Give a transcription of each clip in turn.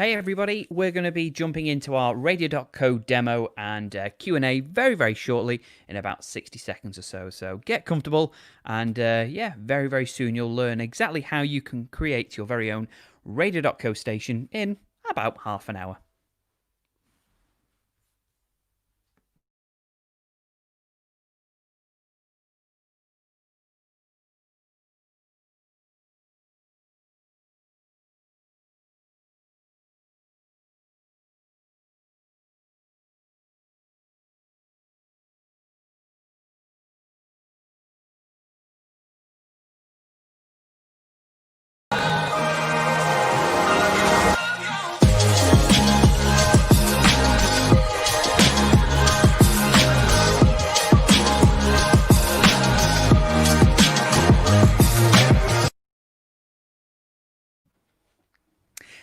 Hey everybody, we're going to be jumping into our Radio.co demo and Q&A very, very shortly in about 60 seconds or so. So get comfortable and yeah, very, very soon you'll learn exactly how you can create your very own Radio.co station in about half an hour.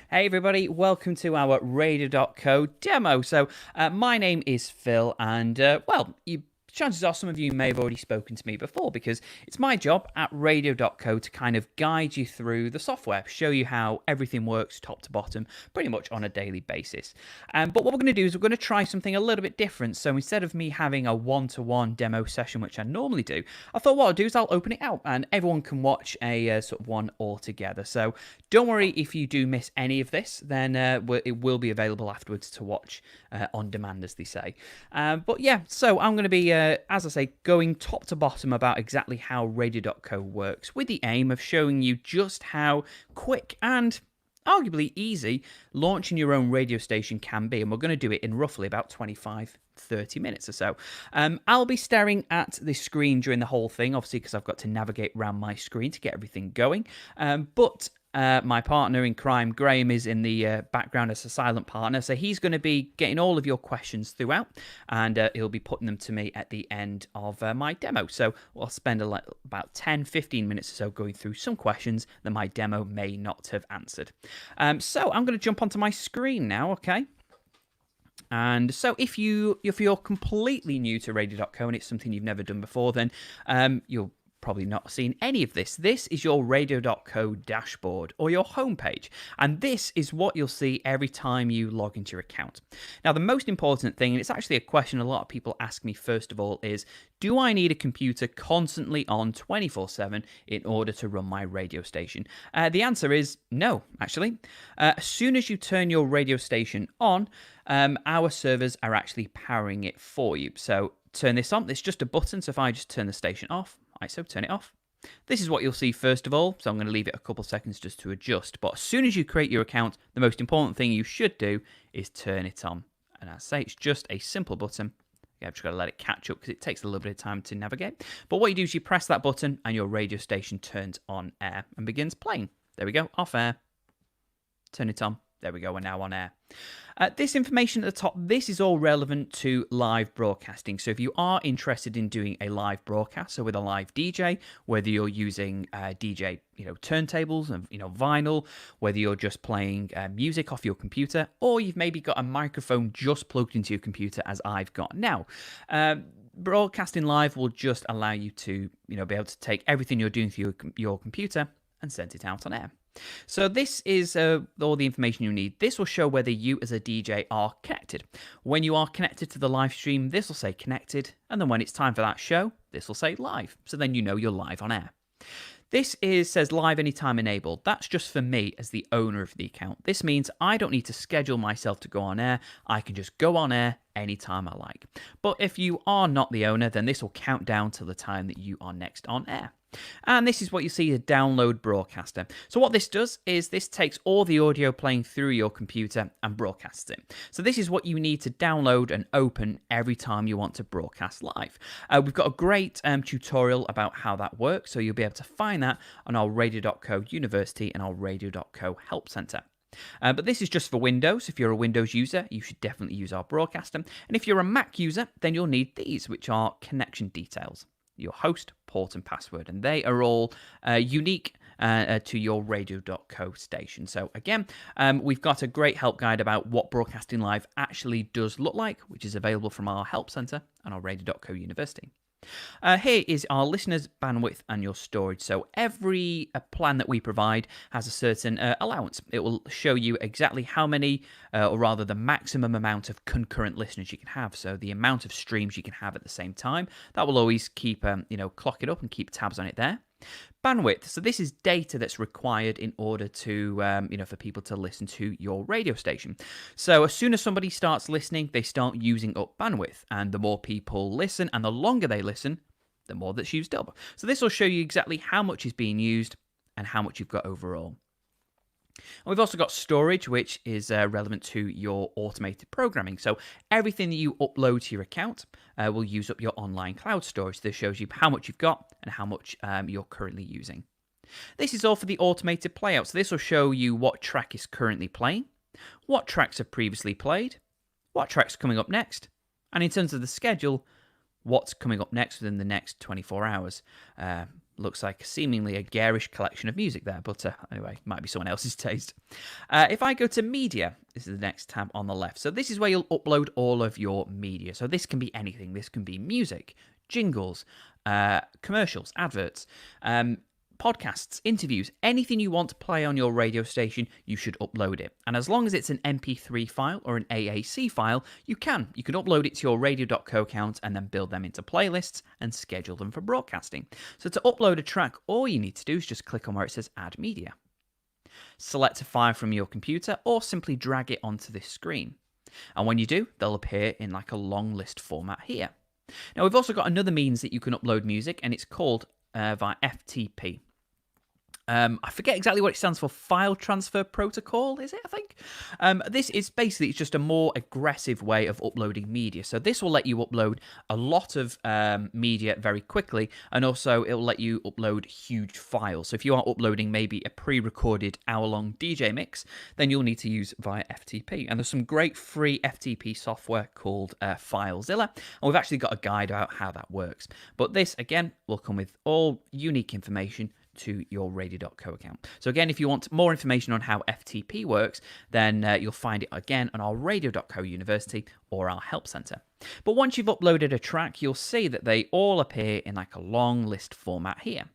Hey everybody, welcome to our Radio.co demo. So my name is Phil and chances are some of you may have already spoken to me before because it's my job at Radio.co to kind of guide you through the software, show you how everything works top to bottom pretty much on a daily basis. But what we're going to do is we're going to try something a little bit different. So instead of me having a one-to-one demo session, which I normally do, I thought what I'll do is I'll open it out and everyone can watch a sort of one all together. So don't worry if you do miss any of this, then it will be available afterwards to watch on demand, as they say. But yeah, so I'm going to be, as I say, going top to bottom about exactly how Radio.co works with the aim of showing you just how quick and arguably easy launching your own radio station can be. And we're going to do it in roughly about 25-30 minutes or so. I'll be staring at the screen during the whole thing, obviously, because I've got to navigate around my screen to get everything going. But my partner in crime, Graham, is in the background as a silent partner, so he's going to be getting all of your questions throughout, and he'll be putting them to me at the end of my demo. So I'll spend about 10-15 minutes or so going through some questions that my demo may not have answered. So I'm going to jump onto my screen now, okay? And so if you're completely new to Radio.co and it's something you've never done before, then you'll probably not seen any of this. This is your Radio.co dashboard or your homepage, and this is what you'll see every time you log into your account. Now, the most important thing, and it's actually a question a lot of people ask me first of all, is do I need a computer constantly on 24/7 in order to run my radio station? The answer is no, actually. As soon as you turn your radio station on, our servers are actually powering it for you. So turn this on. It's just a button. So if I just turn the station off, so turn it off. This is what you'll see first of all, so I'm going to leave it a couple seconds just to adjust. But as soon as you create your account, the most important thing you should do is turn it on. And as I say, it's just a simple button. I've just got to let it catch up because it takes a little bit of time to navigate. But what you do is you press that button and your radio station turns on air and begins playing. There we go, off air. Turn it on. There we go, we're now on air. This information at the top, this is all relevant to live broadcasting. So if you are interested in doing a live broadcast, so with a live DJ, whether you're using DJ, turntables and vinyl, whether you're just playing music off your computer, or you've maybe got a microphone just plugged into your computer, as I've got now. Broadcasting live will just allow you to, be able to take everything you're doing through your computer and send it out on air. So this is all the information you need. This will show whether you as a DJ are connected. When you are connected to the live stream, this will say connected, and then when it's time for that show, this will say live. So then you know you're live on air. This says live anytime enabled. That's just for me as the owner of the account. This means I don't need to schedule myself to go on air. I can just go on air anytime I like. But if you are not the owner, then this will count down to the time that you are next on air. And this is what you see, a download broadcaster. So what this does is this takes all the audio playing through your computer and broadcasts it. So this is what you need to download and open every time you want to broadcast live. We've got a great tutorial about how that works, so you'll be able to find that on our Radio.co University and our Radio.co Help Center. But this is just for Windows. If you're a Windows user, you should definitely use our broadcaster. And if you're a Mac user, then you'll need these, which are connection details. Your host, port, and password, and they are all unique to your Radio.co station. So again, we've got a great help guide about what broadcasting live actually does look like, which is available from our Help Center and our Radio.co University. Here is our listeners' bandwidth and your storage. So every plan that we provide has a certain allowance. It will show you exactly how many, or rather the maximum amount of concurrent listeners you can have. So the amount of streams you can have at the same time. That will always keep, clock it up and keep tabs on it there. Bandwidth. So this is data that's required in order to, for people to listen to your radio station. So as soon as somebody starts listening, they start using up bandwidth. And the more people listen and the longer they listen, the more that's used up. So this will show you exactly how much is being used and how much you've got overall. And we've also got storage, which is relevant to your automated programming. So everything that you upload to your account will use up your online cloud storage. This shows you how much you've got and how much you're currently using. This is all for the automated playout. So this will show you what track is currently playing, what tracks have previously played, what track's coming up next, and in terms of the schedule, what's coming up next within the next 24 hours. Looks like seemingly a garish collection of music there, but anyway, might be someone else's taste. If I go to media, this is the next tab on the left. So this is where you'll upload all of your media. So this can be anything. This can be music, jingles, commercials, adverts, podcasts, interviews, anything you want to play on your radio station, you should upload it. And as long as it's an MP3 file or an AAC file, you can upload it to your Radio.co account and then build them into playlists and schedule them for broadcasting. So to upload a track, all you need to do is just click on where it says Add Media. Select a file from your computer or simply drag it onto this screen. And when you do, they'll appear in like a long list format here. Now we've also got another means that you can upload music, and it's called via FTP. I forget exactly what it stands for. File Transfer Protocol, is it, I think? This is basically, it's just a more aggressive way of uploading media. So this will let you upload a lot of media very quickly, and also it will let you upload huge files. So if you are uploading maybe a pre-recorded hour-long DJ mix, then you'll need to use via FTP. And there's some great free FTP software called FileZilla, and we've actually got a guide about how that works. But this, again, will come with all unique information to your Radio.co account. So again, if you want more information on how FTP works, then you'll find it again on our Radio.co University or our Help Center. But once you've uploaded a track, you'll see that they all appear in like a long list format here.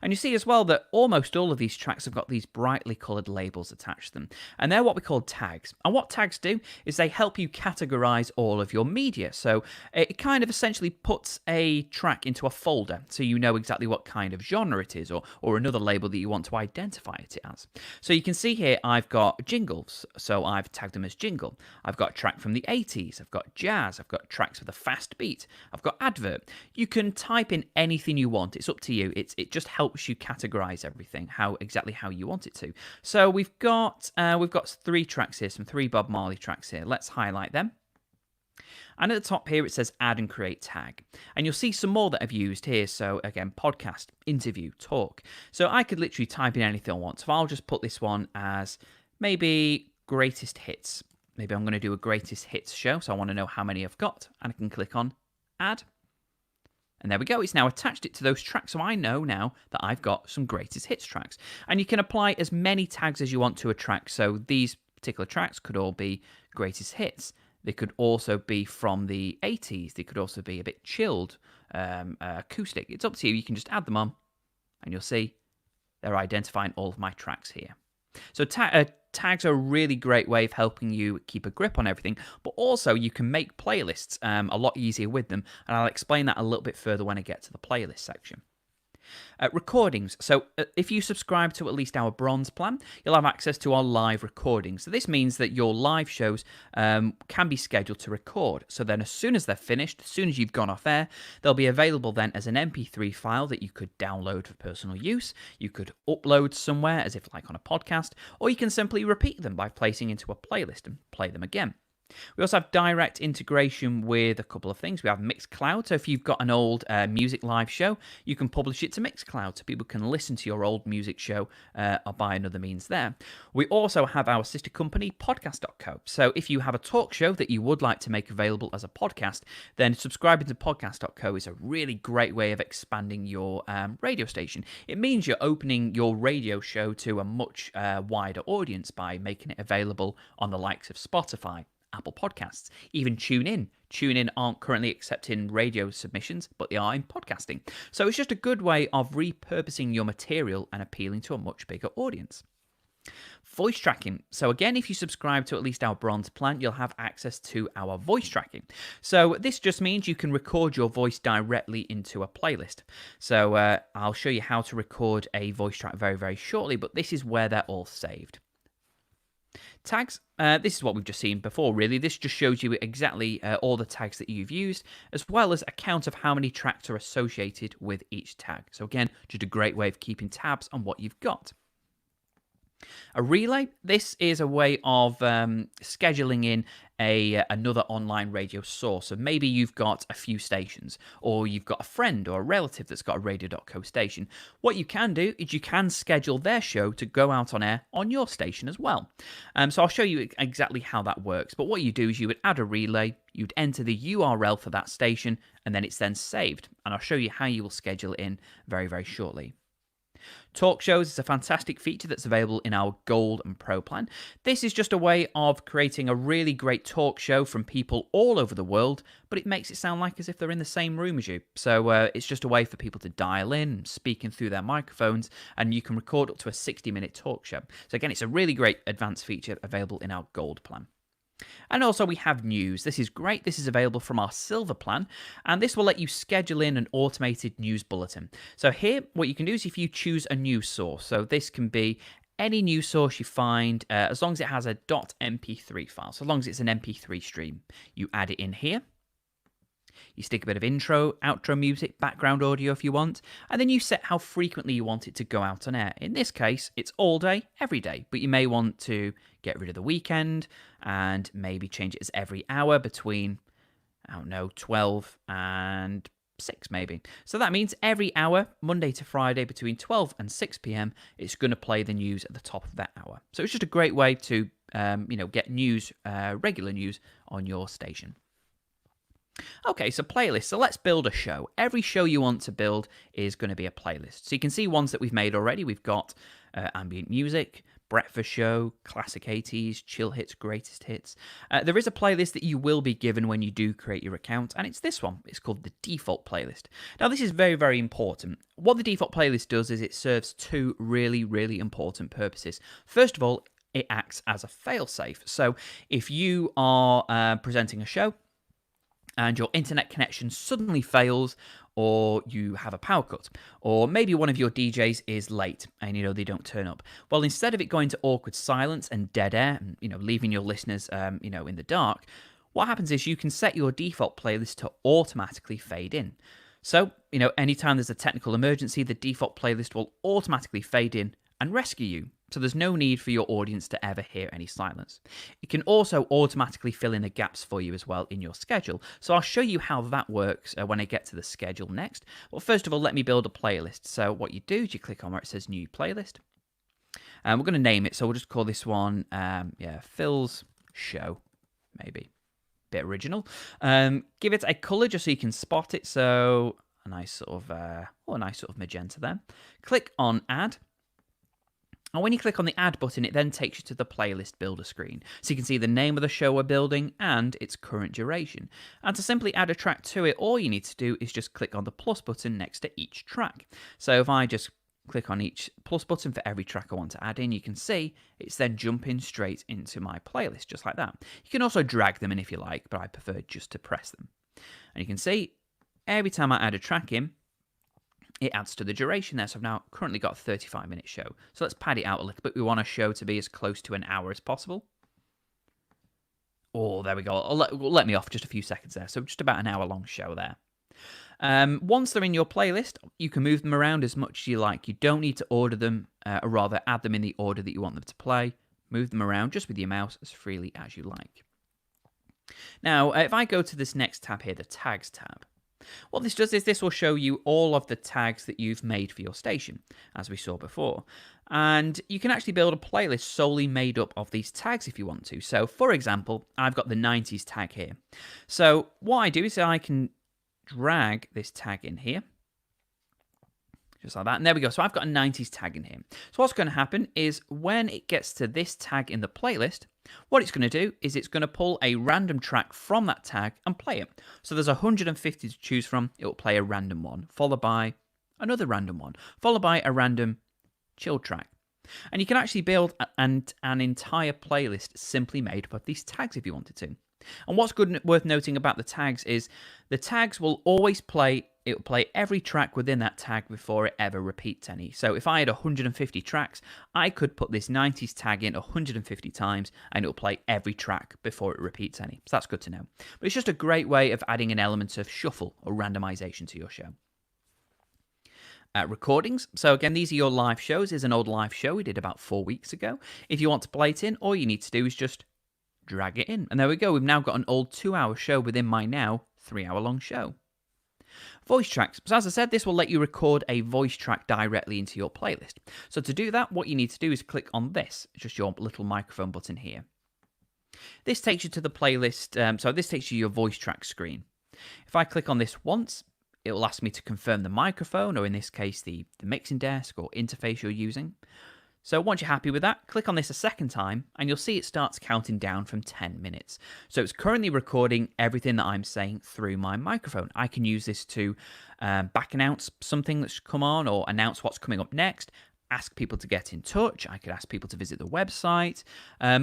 And you see as well that almost all of these tracks have got these brightly coloured labels attached to them. And they're what we call tags. And what tags do is they help you categorise all of your media. So it kind of essentially puts a track into a folder so you know exactly what kind of genre it is, or another label that you want to identify it as. So you can see here I've got jingles. So I've tagged them as jingle. I've got a track from the 80s. I've got jazz. I've got tracks with a fast beat. I've got advert. You can type in anything you want. It's up to you. It just helps you categorize everything exactly how you want it to. So we've got 3 tracks here, some 3 Bob Marley tracks here. Let's highlight them. And at the top here it says add and create tag. And you'll see some more that I've used here. So again, podcast, interview, talk. So I could literally type in anything I want. So I'll just put this one as maybe greatest hits. Maybe I'm going to do a greatest hits show. So I want to know how many I've got. And I can click on add. And there we go, it's now attached it to those tracks, so I know now that I've got some greatest hits tracks. And you can apply as many tags as you want to a track, so these particular tracks could all be greatest hits. They could also be from the 80s, they could also be a bit chilled, acoustic. It's up to you, you can just add them on, and you'll see they're identifying all of my tracks here. So tags are a really great way of helping you keep a grip on everything, but also you can make playlists a lot easier with them, and I'll explain that a little bit further when I get to the playlist section. Recordings. So if you subscribe to at least our bronze plan, you'll have access to our live recordings. So this means that your live shows can be scheduled to record. So then as soon as they're finished, as soon as you've gone off air, they'll be available then as an MP3 file that you could download for personal use. You could upload somewhere as if like on a podcast, or you can simply repeat them by placing into a playlist and play them again. We also have direct integration with a couple of things. We have Mixcloud, so if you've got an old music live show, you can publish it to Mixcloud so people can listen to your old music show or by another means there. We also have our sister company, Podcast.co. So if you have a talk show that you would like to make available as a podcast, then subscribing to Podcast.co is a really great way of expanding your radio station. It means you're opening your radio show to a much wider audience by making it available on the likes of Spotify, Apple Podcasts, even TuneIn. TuneIn aren't currently accepting radio submissions, but they are in podcasting. So it's just a good way of repurposing your material and appealing to a much bigger audience. Voice tracking. So again, if you subscribe to at least our bronze plan, you'll have access to our voice tracking. So this just means you can record your voice directly into a playlist. So I'll show you how to record a voice track very, very shortly, but this is where they're all saved. Tags, this is what we've just seen before, really. This just shows you exactly all the tags that you've used, as well as a count of how many tracks are associated with each tag. So again, just a great way of keeping tabs on what you've got. A relay, this is a way of scheduling in another online radio source. So maybe you've got a few stations, or you've got a friend or a relative that's got a Radio.co station. What you can do is you can schedule their show to go out on air on your station as well. So I'll show you exactly how that works. But what you do is you would add a relay, you'd enter the URL for that station, and then it's then saved. And I'll show you how you will schedule it in very, very shortly. Talk shows is a fantastic feature that's available in our Gold and Pro plan. This is just a way of creating a really great talk show from people all over the world, but it makes it sound like as if they're in the same room as you. So it's just a way for people to dial in, speaking through their microphones, and you can record up to a 60-minute talk show. So again, it's a really great advanced feature available in our Gold plan. And also we have news. This is great. This is available from our Silver plan, and this will let you schedule in an automated news bulletin. So here, what you can do is if you choose a news source, so this can be any news source you find, as long as it has a .mp3 file, so long as it's an MP3 stream, you add it in here. You stick a bit of intro, outro music, background audio if you want, and then you set how frequently you want it to go out on air. In this case, it's all day, every day, but you may want to get rid of the weekend and maybe change it as every hour between, I don't know, 12 and 6 maybe. So that means every hour, Monday to Friday, between 12 and 6 p.m, it's going to play the news at the top of that hour. So it's just a great way to, get news, regular news on your station. Okay, so playlists. So let's build a show. Every show you want to build is going to be a playlist. So you can see ones that we've made already. We've got ambient music, breakfast show, classic 80s, chill hits, greatest hits. There is a playlist that you will be given when you do create your account, and it's this one. It's called the default playlist. Now, this is very, very important. What the default playlist does is it serves two really, really important purposes. First of all, it acts as a failsafe. So if you are presenting a show, and your internet connection suddenly fails, or you have a power cut, or maybe one of your DJs is late and they don't turn up. Well, instead of it going to awkward silence and dead air, and leaving your listeners in the dark, what happens is you can set your default playlist to automatically fade in. So, anytime there's a technical emergency, the default playlist will automatically fade in and rescue you. So there's no need for your audience to ever hear any silence. It can also automatically fill in the gaps for you as well in your schedule. So I'll show you how that works when I get to the schedule next. Well, first of all, let me build a playlist. So what you do is you click on where it says New Playlist. And we're going to name it. So we'll just call this one, Phil's Show, maybe. Bit original. Give it a color just so you can spot it. So a nice sort of magenta there. Click on Add. And when you click on the Add button, it then takes you to the playlist builder screen. So you can see the name of the show we're building and its current duration. And to simply add a track to it, all you need to do is just click on the plus button next to each track. So if I just click on each plus button for every track I want to add in, you can see it's then jumping straight into my playlist, just like that. You can also drag them in if you like, but I prefer just to press them. And you can see every time I add a track in, it adds to the duration there. So I've now currently got a 35-minute show. So let's pad it out a little bit. We want a show to be as close to an hour as possible. Oh, there we go. Let me off just a few seconds there. So just about an hour-long show there. Once they're in your playlist, you can move them around as much as you like. You don't need to order them, or rather add them in the order that you want them to play. Move them around just with your mouse as freely as you like. Now, if I go to this next tab here, the Tags tab, what this does is this will show you all of the tags that you've made for your station, as we saw before. And you can actually build a playlist solely made up of these tags if you want to. So, for example, I've got the 90s tag here. So what I do is I can drag this tag in here, Just like that. And there we go. So I've got a 90s tag in here. So what's going to happen is when it gets to this tag in the playlist, what it's going to do is it's going to pull a random track from that tag and play it. So there's 150 to choose from. It will play a random one, followed by another random one, followed by a random chill track. And you can actually build an entire playlist simply made up of these tags if you wanted to. And what's worth noting about the tags is the tags will always play. It will play every track within that tag before it ever repeats any. So if I had 150 tracks, I could put this 90s tag in 150 times and it will play every track before it repeats any. So that's good to know. But it's just a great way of adding an element of shuffle or randomization to your show. Recordings. So again, these are your live shows. Here's an old live show we did about 4 weeks ago. If you want to play it in, all you need to do is just drag it in. And there we go. We've now got an old 2-hour show within my now 3-hour long show. Voice tracks. So as I said, this will let you record a voice track directly into your playlist. So to do that, what you need to do is click on this. It's just your little microphone button here. This takes you to the playlist. So this takes you to your voice track screen. If I click on this once, it will ask me to confirm the microphone, or in this case, the mixing desk or interface you're using. So once you're happy with that, click on this a second time, and you'll see it starts counting down from 10 minutes. So it's currently recording everything that I'm saying through my microphone. I can use this to back announce something that's come on, or announce what's coming up next, ask people to get in touch. I could ask people to visit the website,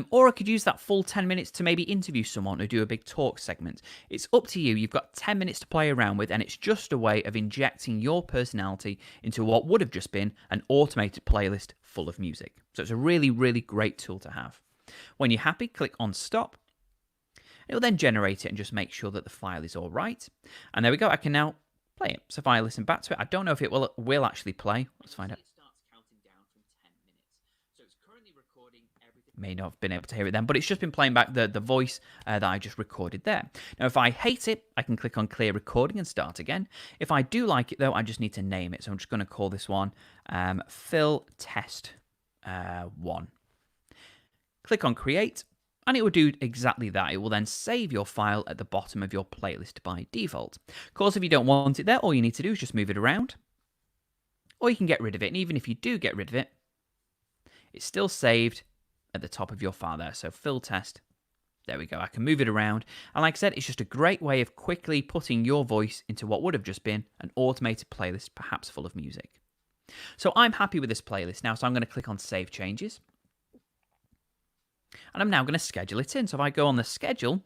or I could use that full 10 minutes to maybe interview someone or do a big talk segment. It's up to you. You've got 10 minutes to play around with, and it's just a way of injecting your personality into what would have just been an automated playlist full of music. So it's a really, really great tool to have. When you're happy, click on stop. It will then generate it and just make sure that the file is all right. And there we go. I can now play it. So if I listen back to it, I don't know if it will actually play. Let's find out. May not have been able to hear it then, but it's just been playing back the voice that I just recorded there. Now, if I hate it, I can click on clear recording and start again. If I do like it, though, I just need to name it. So I'm just going to call this one Phil Test 1. Click on create, and it will do exactly that. It will then save your file at the bottom of your playlist by default. Of course, if you don't want it there, all you need to do is just move it around, or you can get rid of it. And even if you do get rid of it, it's still saved at the top of your file there. So Phil Test, there we go. I can move it around. And like I said, it's just a great way of quickly putting your voice into what would have just been an automated playlist, perhaps full of music. So I'm happy with this playlist now, so I'm going to click on Save Changes. And I'm now going to schedule it in. So if I go on the schedule,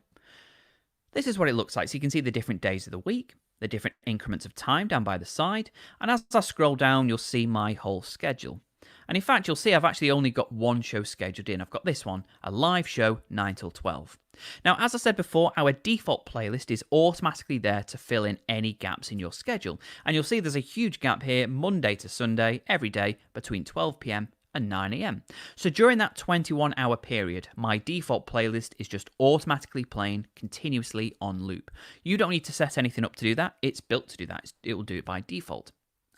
this is what it looks like. So you can see the different days of the week, the different increments of time down by the side. And as I scroll down, you'll see my whole schedule. And in fact, you'll see I've actually only got one show scheduled in. I've got this one, a live show, 9 till 12. Now, as I said before, our default playlist is automatically there to fill in any gaps in your schedule. And you'll see there's a huge gap here, Monday to Sunday, every day between 12 p.m. and 9 a.m. So during that 21-hour period, my default playlist is just automatically playing continuously on loop. You don't need to set anything up to do that. It's built to do that. It will do it by default,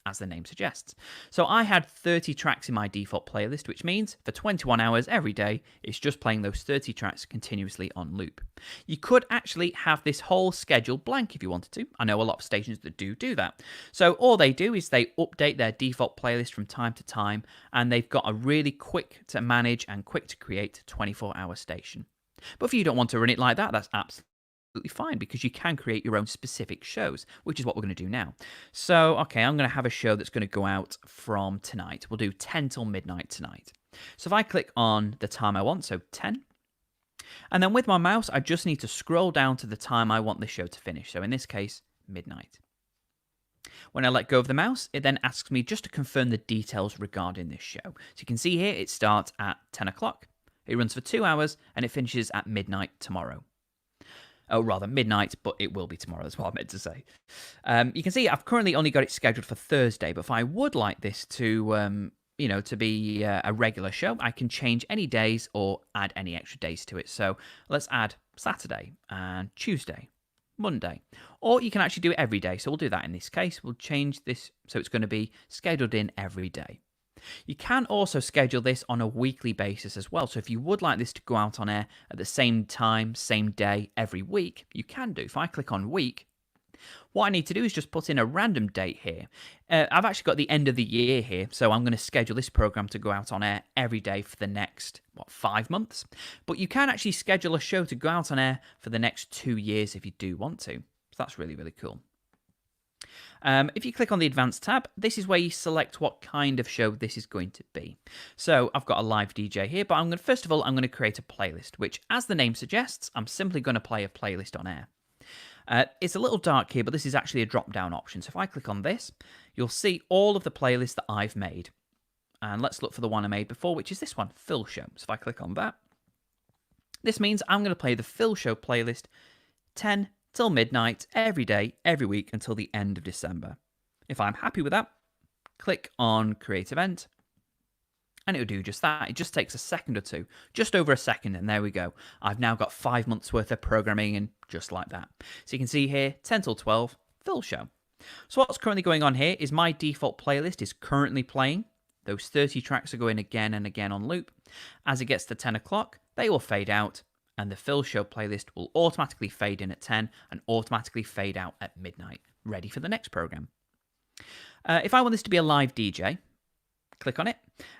as the name suggests. So I had 30 tracks in my default playlist, which means for 21 hours every day, it's just playing those 30 tracks continuously on loop. You could actually have this whole schedule blank if you wanted to. I know a lot of stations that do that. So all they do is they update their default playlist from time to time, and they've got a really quick to manage and quick to create 24-hour station. But if you don't want to run it like that, that's absolutely fine, because you can create your own specific shows, which is what we're going to do now. So, okay, I'm going to have a show that's going to go out from tonight. We'll do 10 till midnight tonight. So if I click on the time I want, so 10, and then with my mouse, I just need to scroll down to the time I want the show to finish. So in this case, midnight. When I let go of the mouse, it then asks me just to confirm the details regarding this show. So you can see here, it starts at 10 o'clock. It runs for 2 hours, and it finishes at midnight tomorrow. Oh, rather midnight, but it will be tomorrow, is what I meant to say. You can see I've currently only got it scheduled for Thursday, but if I would like this to, to be a regular show, I can change any days or add any extra days to it. So let's add Saturday and Tuesday, Monday, or you can actually do it every day. So we'll do that in this case. We'll change this so it's going to be scheduled in every day. You can also schedule this on a weekly basis as well. So if you would like this to go out on air at the same time, same day, every week, you can do. If I click on week, What I need to do is just put in a random date here. I've actually got the end of the year here, so I'm going to schedule this program to go out on air every day for the next, 5 months? But you can actually schedule a show to go out on air for the next 2 years if you do want to. So that's really, really cool. If you click on the Advanced tab, this is where you select what kind of show this is going to be. So I've got a live DJ here, but first of all, I'm going to create a playlist, which, as the name suggests, I'm simply going to play a playlist on air. It's a little dark here, but this is actually a drop-down option. So if I click on this, you'll see all of the playlists that I've made. And let's look for the one I made before, which is this one, Phil Show. So if I click on that, this means I'm going to play the Phil Show playlist 10 till midnight every day, every week until the end of December. If I'm happy with that, click on Create Event, and it'll do just that. It just takes a second or two, just over a second, and there we go. I've now got 5 months worth of programming in just like that. So you can see here, 10 till 12, Phil Show. So what's currently going on here is my default playlist is currently playing. Those 30 tracks are going again and again on loop. As it gets to 10 o'clock, they will fade out, and the Phil Show playlist will automatically fade in at 10 and automatically fade out at midnight, ready for the next program. If I want this to be a live DJ, click on it,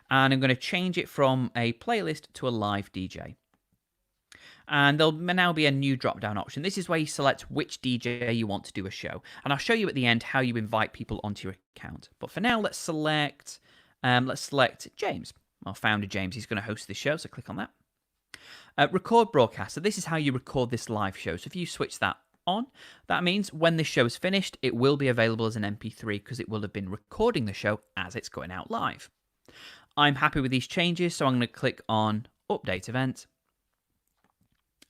and I'm going to change it from a playlist to a live DJ. And there'll now be a new drop-down option. This is where you select which DJ you want to do a show. And I'll show you at the end how you invite people onto your account. But for now, let's select James. Our founder, James, he's going to host this show, so click on that. Record broadcast. So this is how you record this live show. So if you switch that on, that means when this show is finished, it will be available as an MP3 because it will have been recording the show as it's going out live. I'm happy with these changes, so I'm going to click on Update Event.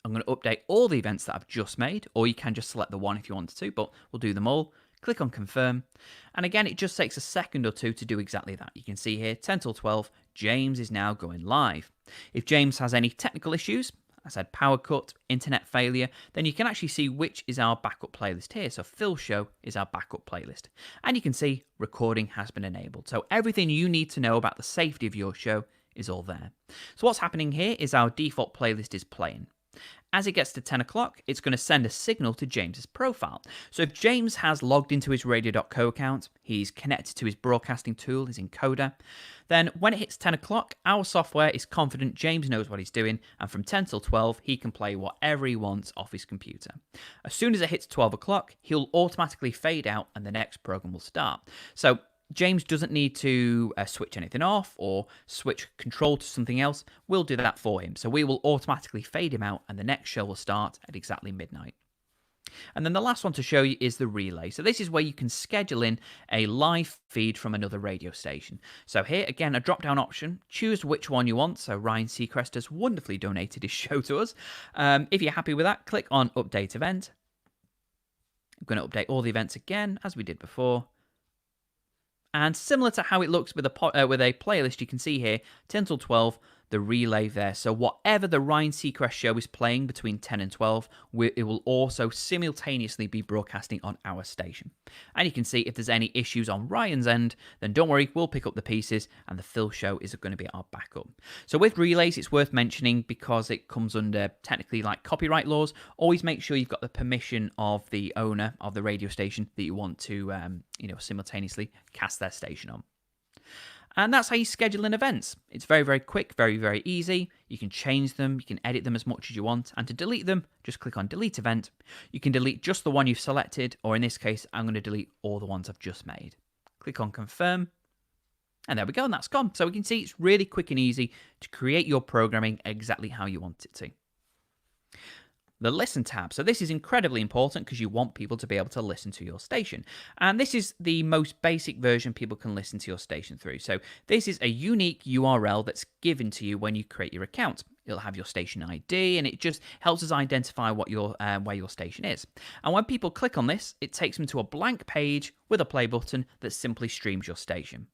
I'm going to update all the events that I've just made, or you can just select the one if you wanted to, but we'll do them all. Click on Confirm, and again, it just takes a second or two to do exactly that. You can see here, 10 till 12, James is now going live. If James has any technical issues, I said power cut, internet failure, then you can actually see which is our backup playlist here. So Phil Show is our backup playlist. And you can see recording has been enabled. So everything you need to know about the safety of your show is all there. So what's happening here is our default playlist is playing. As it gets to 10 o'clock, it's going to send a signal to James's profile. So if James has logged into his Radio.co account, he's connected to his broadcasting tool, his encoder, then when it hits 10 o'clock, our software is confident James knows what he's doing, and from 10 till 12, he can play whatever he wants off his computer. As soon as it hits 12 o'clock, he'll automatically fade out and the next program will start. So James doesn't need to switch anything off or switch control to something else. We'll do that for him. So we will automatically fade him out and the next show will start at exactly midnight. And then the last one to show you is the relay. So this is where you can schedule in a live feed from another radio station. So here, again, a drop-down option. Choose which one you want. So Ryan Seacrest has wonderfully donated his show to us. If you're happy with that, click on Update Event. I'm going to update all the events again, as we did before. And similar to how it looks with a playlist, you can see here, 10 till 12, the relay there. So whatever the Ryan Seacrest show is playing between 10 and 12, it will also simultaneously be broadcasting on our station. And you can see if there's any issues on Ryan's end, then don't worry, we'll pick up the pieces and the Phil Show is going to be our backup. So with relays, it's worth mentioning because it comes under technically like copyright laws. Always make sure you've got the permission of the owner of the radio station that you want to simultaneously cast their station on. And that's how you schedule in events. It's very, very quick, very, very easy. You can change them, you can edit them as much as you want. And to delete them, just click on Delete Event. You can delete just the one you've selected, or in this case, I'm going to delete all the ones I've just made. Click on Confirm. And there we go, and that's gone. So we can see it's really quick and easy to create your programming exactly how you want it to. The Listen tab. So this is incredibly important because you want people to be able to listen to your station. And this is the most basic version people can listen to your station through. So this is a unique URL that's given to you when you create your account. It'll have your station ID and it just helps us identify what where your station is. And when people click on this, it takes them to a blank page with a play button that simply streams your station.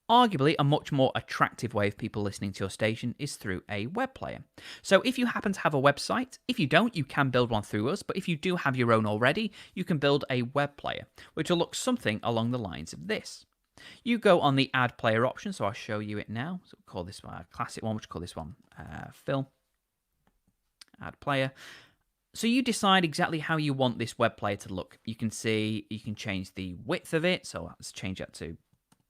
Arguably, a much more attractive way of people listening to your station is through a web player. So if you happen to have a website, if you don't, you can build one through us, but if you do have your own already, you can build a web player, which will look something along the lines of this. You go on the Add Player option, so I'll show you it now. So we'll call this one a classic one, we'll call this one Phil. Add Player. So you decide exactly how you want this web player to look. You can change the width of it. So let's change that to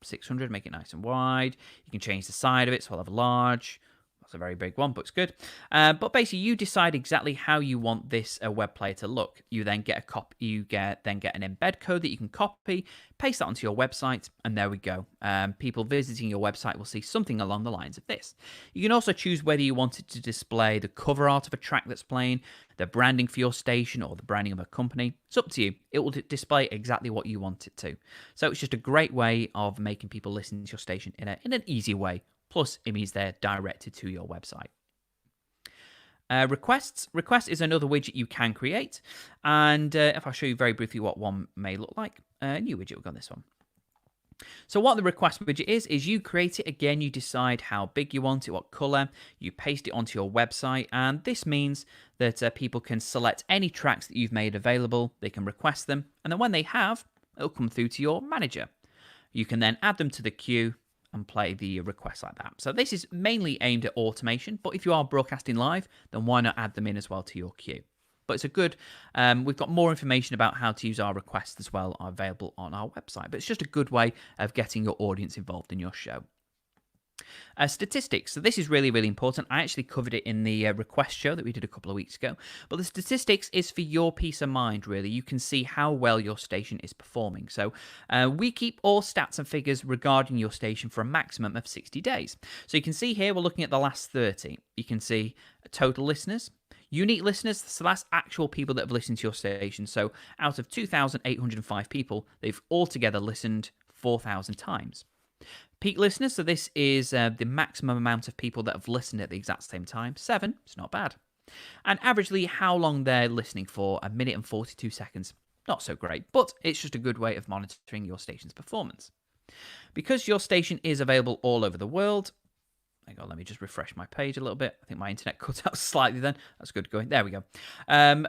600, make it nice and wide. You can change the side of it, so I'll have a large. That's a very big one, but it's good. But basically, you decide exactly how you want this web player to look. You then get a copy. Then get an embed code that you can copy, paste that onto your website, and there we go. People visiting your website will see something along the lines of this. You can also choose whether you want it to display the cover art of a track that's playing, the branding for your station, or the branding of a company. It's up to you. It will display exactly what you want it to. So it's just a great way of making people listen to your station in an easy way. Plus, it means they're directed to your website. Requests. Request is another widget you can create. And if I show you very briefly what one may look like, a new widget, we've got this one. So what the request widget is you create it. Again, you decide how big you want it, what color, you paste it onto your website, and this means that people can select any tracks that you've made available, they can request them, and then when they have, it'll come through to your manager. You can then add them to the queue and play the requests like that. So this is mainly aimed at automation, but if you are broadcasting live, then why not add them in as well to your queue? But it's a good, we've got more information about how to use our requests as well available on our website. But it's just a good way of getting your audience involved in your show. Statistics. So this is really, really important. I actually covered it in the request show that we did a couple of weeks ago. But the statistics is for your peace of mind, really. You can see how well your station is performing. So we keep all stats and figures regarding your station for a maximum of 60 days. So you can see here, we're looking at the last 30. You can see total listeners. Unique listeners, so that's actual people that have listened to your station. So out of 2,805 people, they've altogether listened 4,000 times. Peak listeners, so this is the maximum amount of people that have listened at the exact same time. 7, it's not bad. And averagely, how long they're listening for, 1 minute and 42 seconds. Not so great, but it's just a good way of monitoring your station's performance. Because your station is available all over the world, hang on, let me just refresh my page a little bit. I think my internet cut out slightly then. That's good going. There we go.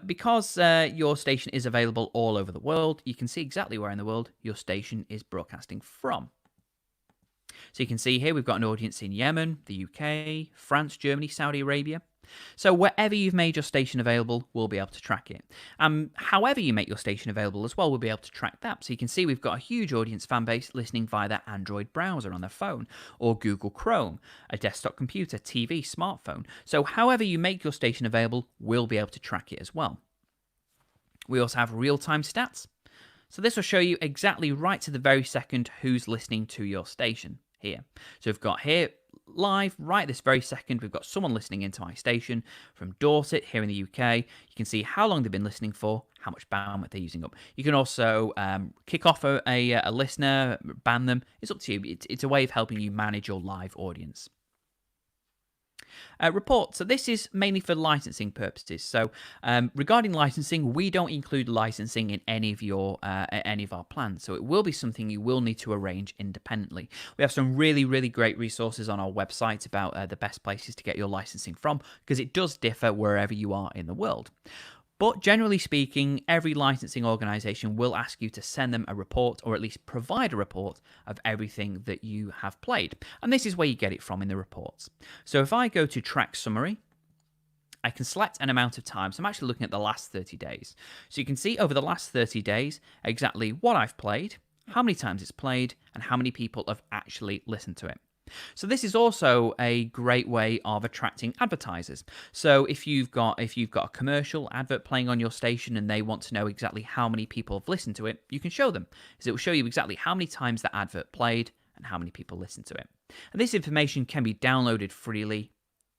Because your station is available all over the world, you can see exactly where in the world your station is broadcasting from. So you can see here we've got an audience in Yemen, the UK, France, Germany, Saudi Arabia. So wherever you've made your station available, we'll be able to track it. However you make your station available as well, we'll be able to track that. So you can see we've got a huge audience fan base listening via their Android browser on their phone, or Google Chrome, a desktop computer, TV, smartphone. So however you make your station available, we'll be able to track it as well. We also have real-time stats. So this will show you exactly right to the very second who's listening to your station here. So we've got here live right this very second, we've got someone listening into my station from Dorset here in the UK. You can see how long they've been listening for, how much bandwidth they're using up. You can also kick off a listener, ban them. It's up to you. It's a way of helping you manage your live audience. Reports. So this is mainly for licensing purposes. So regarding licensing, we don't include licensing in any of our plans. So it will be something you will need to arrange independently. We have some really, really great resources on our website about the best places to get your licensing from, because it does differ wherever you are in the world. But generally speaking, every licensing organization will ask you to send them a report, or at least provide a report of everything that you have played. And this is where you get it from in the reports. So if I go to track summary, I can select an amount of time. So I'm actually looking at the last 30 days. So you can see over the last 30 days exactly what I've played, how many times it's played, and how many people have actually listened to it. So this is also a great way of attracting advertisers. So if you've got a commercial advert playing on your station and they want to know exactly how many people have listened to it, you can show them, because it will show you exactly how many times the advert played and how many people listened to it. And this information can be downloaded freely.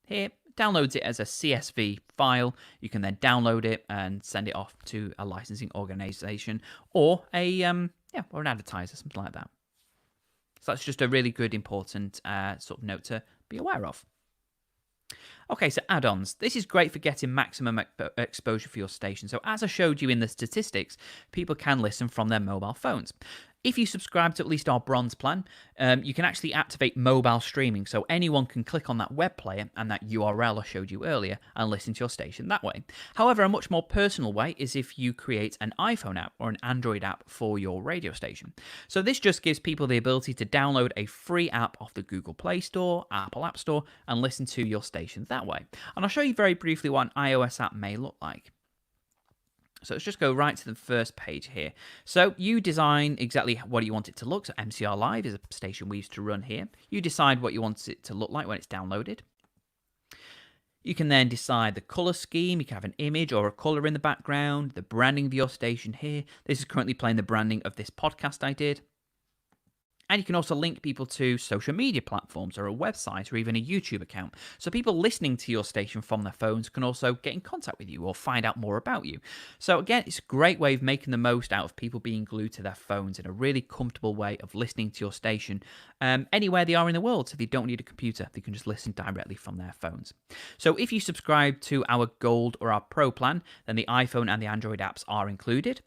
Here, downloads it as a CSV file. You can then download it and send it off to a licensing organization or an advertiser, something like that. So that's just a really good, important sort of note to be aware of. Okay, so add-ons. This is great for getting maximum exposure for your station. So as I showed you in the statistics, people can listen from their mobile phones. If you subscribe to at least our bronze plan, you can actually activate mobile streaming. So anyone can click on that web player and that URL I showed you earlier and listen to your station that way. However, a much more personal way is if you create an iPhone app or an Android app for your radio station. So this just gives people the ability to download a free app off the Google Play Store, Apple App Store, and listen to your station that way. And I'll show you very briefly what an iOS app may look like. So let's just go right to the first page here. So you design exactly what you want it to look. So MCR Live is a station we used to run here. You decide what you want it to look like when it's downloaded. You can then decide the color scheme. You can have an image or a color in the background, the branding of your station here. This is currently playing the branding of this podcast I did. And you can also link people to social media platforms or a website or even a YouTube account. So people listening to your station from their phones can also get in contact with you or find out more about you. So again, it's a great way of making the most out of people being glued to their phones in a really comfortable way of listening to your station anywhere they are in the world. So they don't need a computer. They can just listen directly from their phones. So if you subscribe to our Gold or our Pro plan, then the iPhone and the Android apps are included.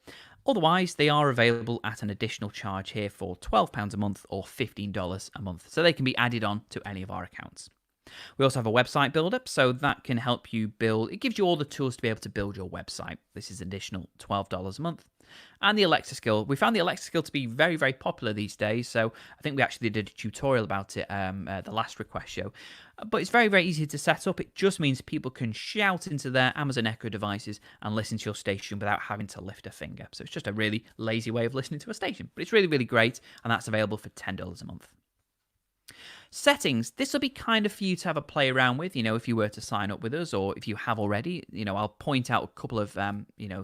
Otherwise, they are available at an additional charge here for £12 a month or $15 a month, so they can be added on to any of our accounts. We also have a website builder, so that can help you build. It gives you all the tools to be able to build your website. This is additional $12 a month. And the Alexa skill. We found the Alexa skill to be very, very popular these days, so I think we actually did a tutorial about it the last request show. But it's very, very easy to set up. It just means people can shout into their Amazon Echo devices and listen to your station without having to lift a finger. So it's just a really lazy way of listening to a station. But it's really, really great, and that's available for $10 a month. Settings, this will be kind of for you to have a play around with, if you were to sign up with us, or if you have already, I'll point out a couple of,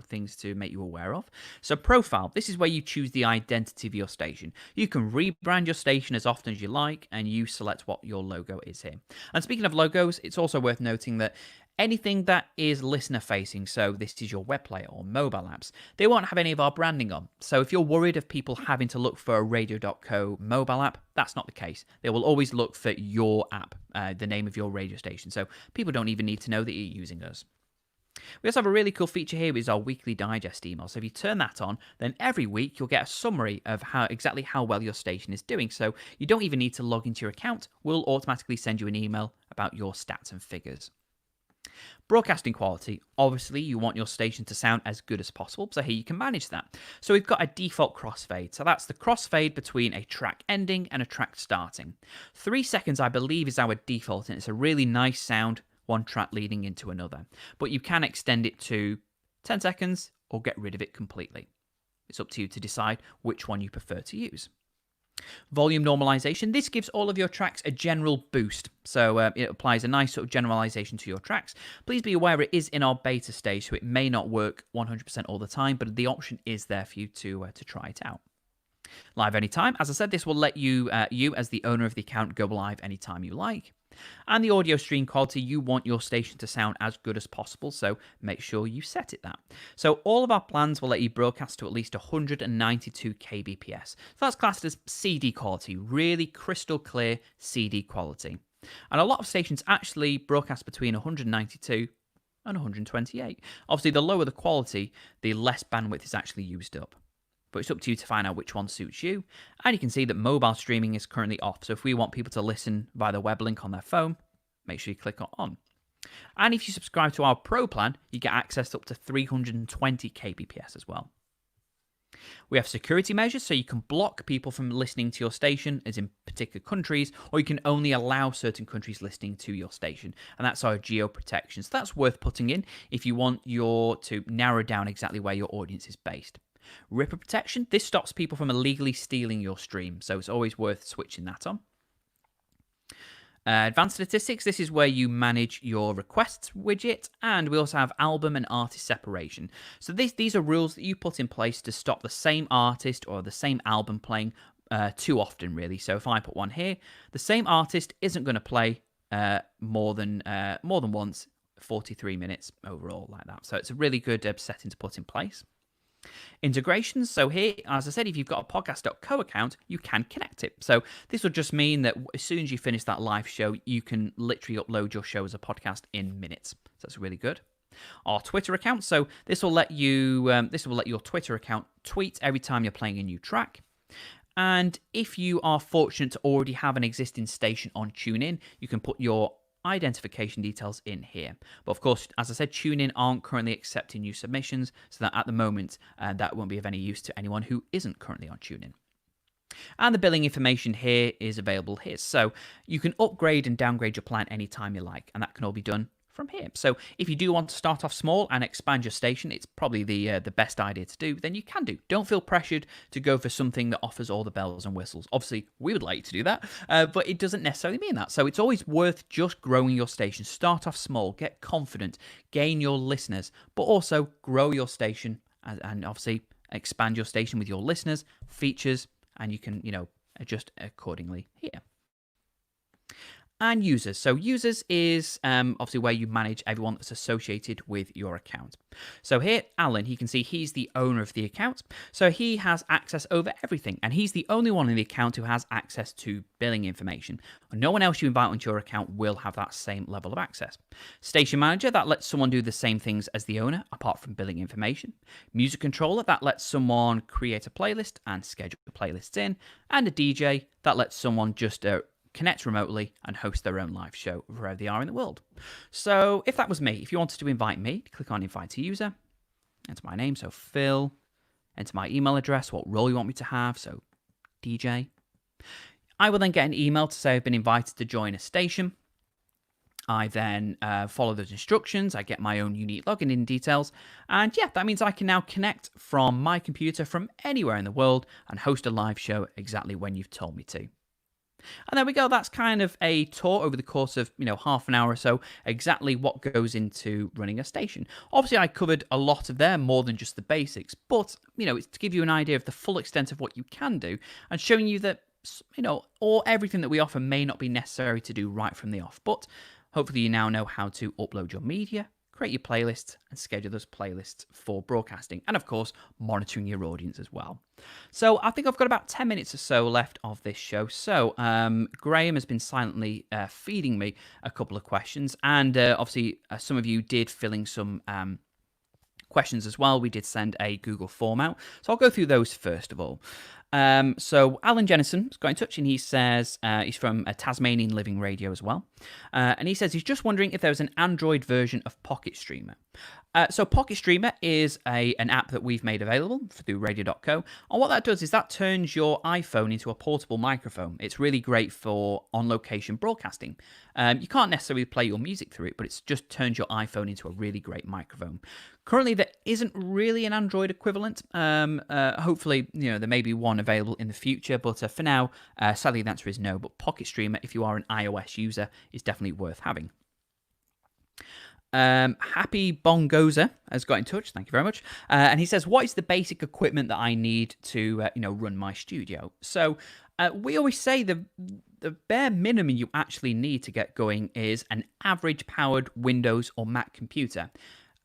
things to make you aware of. So profile, this is where you choose the identity of your station. You can rebrand your station as often as you like, and you select what your logo is here. And speaking of logos, it's also worth noting that anything that is listener facing, so this is your web player or mobile apps, they won't have any of our branding on. So if you're worried of people having to look for a Radio.co mobile app, that's not the case. They will always look for your app, the name of your radio station. So people don't even need to know that you're using us. We also have a really cool feature here, which is our weekly digest email. So if you turn that on, then every week you'll get a summary of exactly how well your station is doing. So you don't even need to log into your account. We'll automatically send you an email about your stats and figures. Broadcasting quality, obviously you want your station to sound as good as possible, so here you can manage that. So we've got a default crossfade, so that's the crossfade between a track ending and a track starting. 3 seconds I believe is our default, and it's a really nice sound, one track leading into another. But you can extend it to 10 seconds or get rid of it completely. It's up to you to decide which one you prefer to use. Volume normalization, this gives all of your tracks a general boost, so it applies a nice sort of generalization to your tracks. Please be aware it is in our beta stage, so it may not work 100% all the time, but the option is there for you to try it out. Live anytime, as I said, this will let you as the owner of the account go live anytime you like. And the audio stream quality, you want your station to sound as good as possible, so make sure you set it that. So all of our plans will let you broadcast to at least 192 kbps. So that's classed as CD quality, really crystal clear CD quality. And a lot of stations actually broadcast between 192 and 128. Obviously, the lower the quality, the less bandwidth is actually used up. But it's up to you to find out which one suits you. And you can see that mobile streaming is currently off. So if we want people to listen via the web link on their phone, make sure you click on. And if you subscribe to our Pro plan, you get access up to 320 kbps as well. We have security measures, so you can block people from listening to your station, as in particular countries, or you can only allow certain countries listening to your station. And that's our geo protection. So that's worth putting in if you want to narrow down exactly where your audience is based. Ripper protection, this stops people from illegally stealing your stream, so it's always worth switching that on. Advanced statistics, this is where you manage your requests widget, and we also have album and artist separation. So these are rules that you put in place to stop the same artist or the same album playing too often, really. So if I put one here, the same artist isn't going to play more than once, 43 minutes overall, like that. So it's a really good setting to put in place. Integrations, so here, as I said, if you've got a Podcast.co account, you can connect it. So this will just mean that as soon as you finish that live show, you can literally upload your show as a podcast in minutes. So that's really good. Our Twitter account, so this will let your Twitter account tweet every time you're playing a new track. And if you are fortunate to already have an existing station on TuneIn, you can put your identification details in here. But of course, as I said, TuneIn aren't currently accepting new submissions, so that at the moment that won't be of any use to anyone who isn't currently on TuneIn. And the billing information here is available here, so you can upgrade and downgrade your plan anytime you like, and that can all be done from here. So if you do want to start off small and expand your station, it's probably the best idea to do, then you can do. Don't feel pressured to go for something that offers all the bells and whistles. Obviously, we would like you to do that, but it doesn't necessarily mean that. So it's always worth just growing your station. Start off small, get confident, gain your listeners, but also grow your station and obviously expand your station with your listeners, features, and you can, adjust accordingly here. And users. So users is obviously where you manage everyone that's associated with your account. So here, Alan, you can see he's the owner of the account. So he has access over everything. And he's the only one in the account who has access to billing information. No one else you invite onto your account will have that same level of access. Station manager, that lets someone do the same things as the owner, apart from billing information. Music controller, that lets someone create a playlist and schedule playlists in. And a DJ, that lets someone just connect remotely and host their own live show wherever they are in the world. So if that was me, if you wanted to invite me, click on invite a user, enter my name, so Phil, enter my email address, what role you want me to have, so DJ. I will then get an email to say I've been invited to join a station. I then follow those instructions, I get my own unique login in details, and yeah, that means I can now connect from my computer from anywhere in the world and host a live show exactly when you've told me to. And there we go. That's kind of a tour over the course of, half an hour or so, exactly what goes into running a station. Obviously, I covered a lot of there, more than just the basics, but, it's to give you an idea of the full extent of what you can do and showing you that, everything that we offer may not be necessary to do right from the off, but hopefully you now know how to upload your media, create your playlists, and schedule those playlists for broadcasting, and of course, monitoring your audience as well. So I think I've got about 10 minutes or so left of this show. So Graham has been silently feeding me a couple of questions, and obviously some of you did fill in some questions as well. We did send a Google form out, so I'll go through those first of all. So Alan Jennison has got in touch, and he says he's from Tasmanian Living Radio as well, and he says he's just wondering if there's an Android version of Pocket Streamer. So Pocket Streamer is an app that we've made available through Radio.co, and what that does is that turns your iPhone into a portable microphone. It's really great for on-location broadcasting. You can't necessarily play your music through it, but it just turns your iPhone into a really great microphone. Currently, there isn't really an Android equivalent. Hopefully, there may be one available in the future, but for now, sadly, the answer is no. But Pocket Streamer, if you are an iOS user, is definitely worth having. Happy Bongoza has got in touch. Thank you very much. And he says, what is the basic equipment that I need to, run my studio? So we always say the bare minimum you actually need to get going is an average powered Windows or Mac computer.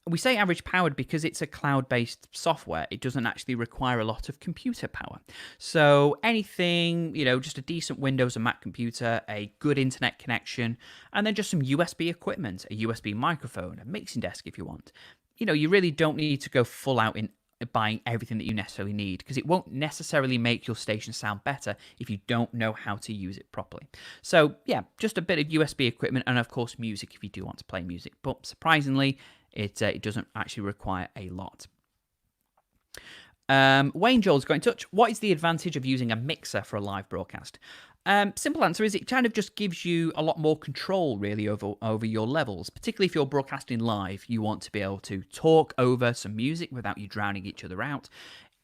We say average powered because it's a cloud-based software. It doesn't actually require a lot of computer power. So anything, just a decent Windows or Mac computer, a good internet connection, and then just some USB equipment, a USB microphone, a mixing desk if you want. You really don't need to go full out in buying everything that you necessarily need, because it won't necessarily make your station sound better if you don't know how to use it properly. So yeah, just a bit of USB equipment, and of course music if you do want to play music. But surprisingly, it doesn't actually require a lot. Wayne Joel's got in touch. What is the advantage of using a mixer for a live broadcast? Simple answer is it kind of just gives you a lot more control really over your levels, particularly if you're broadcasting live. You want to be able to talk over some music without you drowning each other out.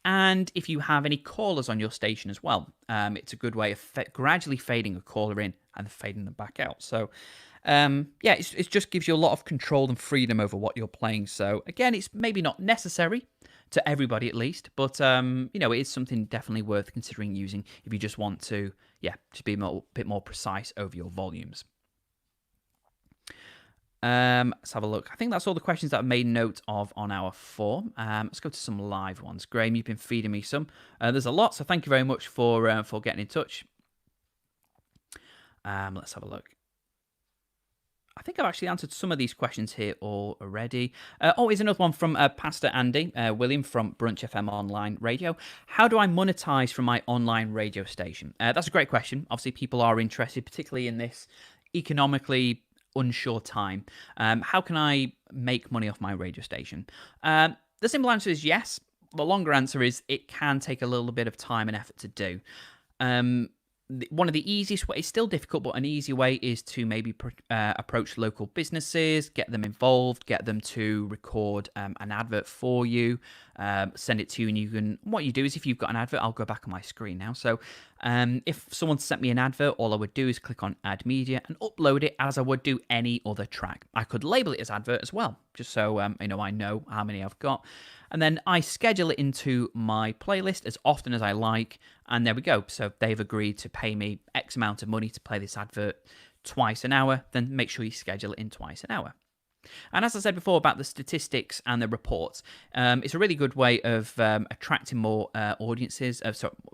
And if you have any callers on your station as well, it's a good way of gradually fading a caller in and fading them back out. So it just gives you a lot of control and freedom over what you're playing. So again, it's maybe not necessary to everybody at least, but it is something definitely worth considering using if you just want to, just be a bit more precise over your volumes. Let's have a look. I think that's all the questions that I've made note of on our form. Let's go to some live ones. Graham, you've been feeding me some. There's a lot, so thank you very much for getting in touch. Let's have a look. I think I've actually answered some of these questions here already. Here's another one from Pastor Andy William from Brunch FM Online Radio. How do I monetize from my online radio station? That's a great question. Obviously, people are interested, particularly in this economically unsure time. How can I make money off my radio station? The simple answer is yes. The longer answer is it can take a little bit of time and effort to do. one of the easiest ways, it's still difficult, but an easy way is to maybe approach local businesses, get them involved, get them to record an advert for you, send it to you, and you can, what you do is if you've got an advert, I'll go back on my screen now. So if someone sent me an advert, all I would do is click on Add Media and upload it as I would do any other track. I could label it as advert as well, just so I know how many I've got. And then I schedule it into my playlist as often as I like, and there we go. So they've agreed to pay me X amount of money to play this advert twice an hour, then make sure you schedule it in twice an hour. And as I said before about the statistics and the reports, it's a really good way of attracting more audiences,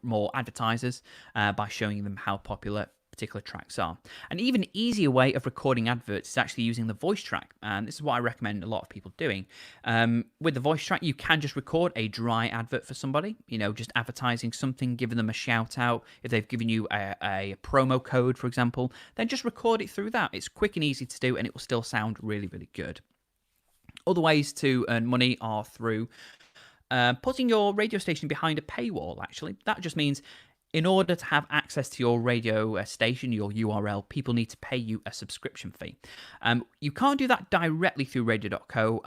more advertisers, by showing them how popular particular tracks are. An even easier way of recording adverts is actually using the voice track, and this is what I recommend a lot of people doing. With the voice track, you can just record a dry advert for somebody, just advertising something, giving them a shout out. If they've given you a promo code, for example, then just record it through that. It's quick and easy to do, and it will still sound really, really good. Other ways to earn money are through putting your radio station behind a paywall, actually. That just means in order to have access to your radio station, your URL, people need to pay you a subscription fee. You can't do that directly through Radio.co,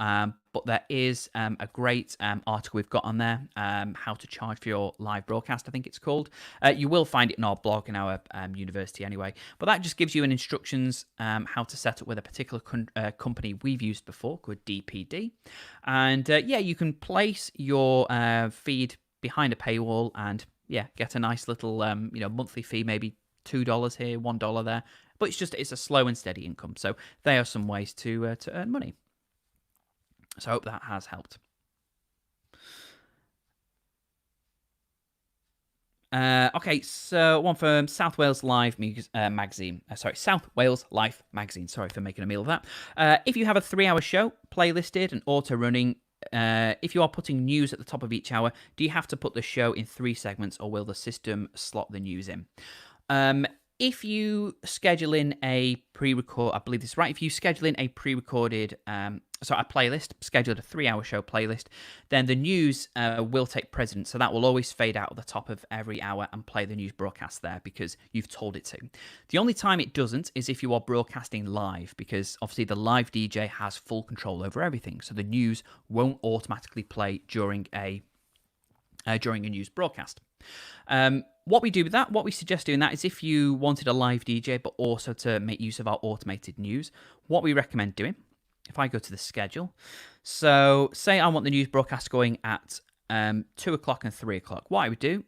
but there is a great article we've got on there, how to charge for your live broadcast, I think it's called. You will find it in our blog in our university anyway, but that just gives you an instructions how to set up with a particular company we've used before called DPD. And you can place your feed behind a paywall and get a nice little, monthly fee, maybe $2 here, $1 there. But it's a slow and steady income. So they are some ways to earn money. So I hope that has helped. Okay, so one from South Wales Live magazine. South Wales Life magazine. Sorry for making a meal of that. If you have a 3-hour show playlisted and auto-running, if you are putting news at the top of each hour, do you have to put the show in 3 segments, or will the system slot the news in? If you schedule in a pre-record, I believe this is right. If you schedule in a pre-recorded, a playlist, scheduled a 3-hour show playlist, then the news will take precedence. So that will always fade out at the top of every hour and play the news broadcast there because you've told it to. The only time it doesn't is if you are broadcasting live, because obviously the live DJ has full control over everything. So the news won't automatically play during a news broadcast. What we do with that, what we suggest doing that is if you wanted a live DJ, but also to make use of our automated news, what we recommend doing, if I go to the schedule, so say I want the news broadcast going at 2 o'clock and 3 o'clock, what I would do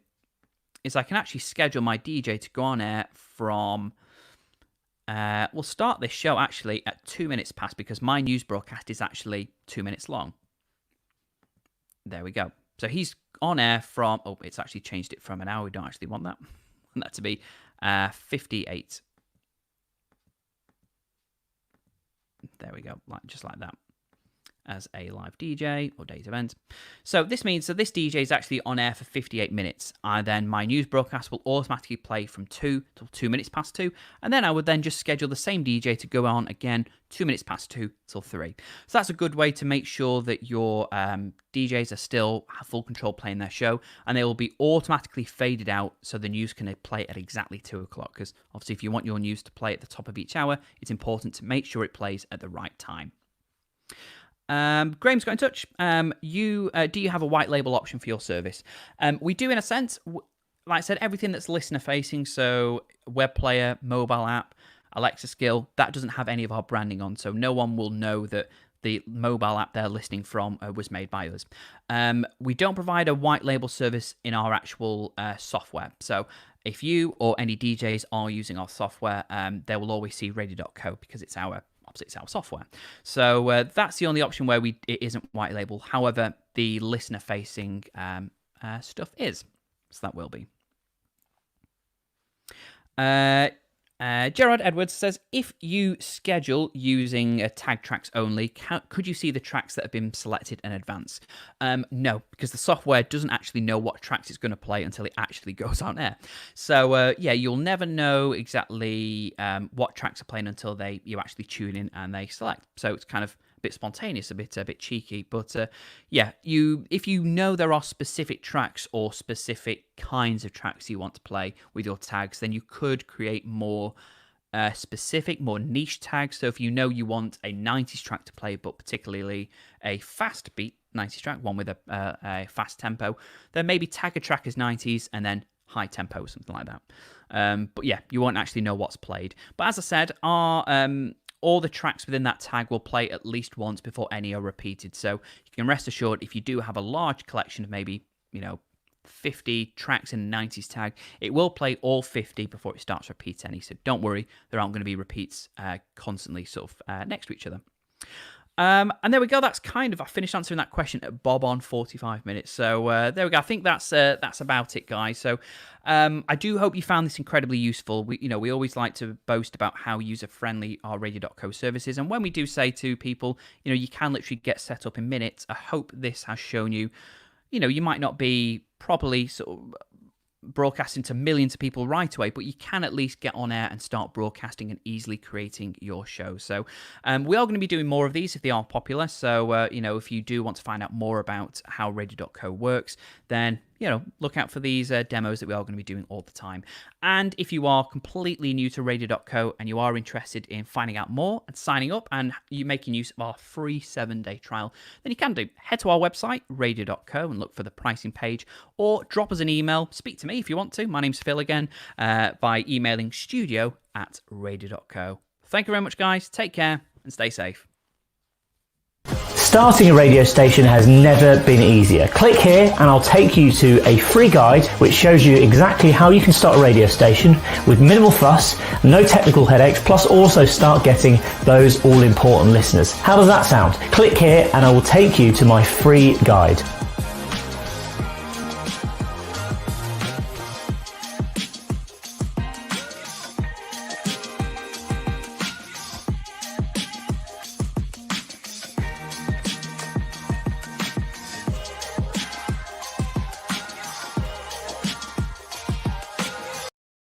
is I can actually schedule my DJ to go on air from, we'll start this show actually at 2 minutes past, because my news broadcast is actually 2 minutes long. There we go. So he's on air from, it's actually changed it from an hour. We don't actually want that. We want that to be 58. There we go, just like that, as a live DJ or day's event. So this means that this DJ is actually on air for 58 minutes. And then my news broadcast will automatically play from 2 till 2 minutes past 2. And then I would then just schedule the same DJ to go on again 2 minutes past 2 till 3. So that's a good way to make sure that your DJs are still have full control playing their show, and they will be automatically faded out so the news can play at exactly 2 o'clock. Because obviously if you want your news to play at the top of each hour, it's important to make sure it plays at the right time. Graham's got in touch. Do you have a white label option for your service? We do, in a sense. Like I said, everything that's listener facing, so web player, mobile app, Alexa skill, that doesn't have any of our branding on, so no one will know that the mobile app they're listening from was made by us. We don't provide a white label service in our actual software. So if you or any DJs are using our software, they will always see Radio.co because it's our software. So that's the only option where it isn't white label. However, the listener facing stuff is. So that will be. Gerard Edwards says, if you schedule using tag tracks only, could you see the tracks that have been selected in advance? No, because the software doesn't actually know what tracks it's going to play until it actually goes on air. So you'll never know exactly what tracks are playing until you actually tune in and they select. So it's kind of bit spontaneous, a bit cheeky. But if you know there are specific tracks or specific kinds of tracks you want to play with your tags, then you could create more specific, more niche tags. So if you know you want a 90s track to play, but particularly a fast beat 90s track, one with a fast tempo, then maybe tag a track as 90s and then high tempo, something like that. But yeah, you won't actually know what's played. But as I said, all the tracks within that tag will play at least once before any are repeated. So you can rest assured, if you do have a large collection of maybe, 50 tracks in a 90s tag, it will play all 50 before it starts to repeat any. So don't worry, there aren't going to be repeats constantly sort of next to each other. And there we go. That's I finished answering that question at bob on 45 minutes. So there we go. I think that's about it, guys. So I do hope you found this incredibly useful. We always like to boast about how user-friendly our Radio.co service is. And when we do say to people, you can literally get set up in minutes, I hope this has shown you, you might not be properly sort of broadcasting to millions of people right away, but you can at least get on air and start broadcasting and easily creating your show. So we are going to be doing more of these if they are popular. So if you do want to find out more about how Radio.co works, then look out for these demos that we are going to be doing all the time. And if you are completely new to Radio.co and you are interested in finding out more and signing up and you making use of our free 7-day trial, then you can head to our website, Radio.co, and look for the pricing page, or drop us an email, speak to me if you want to. My name's Phil again, by emailing studio@Radio.co. Thank you very much, guys. Take care and stay safe. Starting a radio station has never been easier. Click here and I'll take you to a free guide which shows you exactly how you can start a radio station with minimal fuss, no technical headaches, plus also start getting those all-important listeners. How does that sound? Click here and I will take you to my free guide.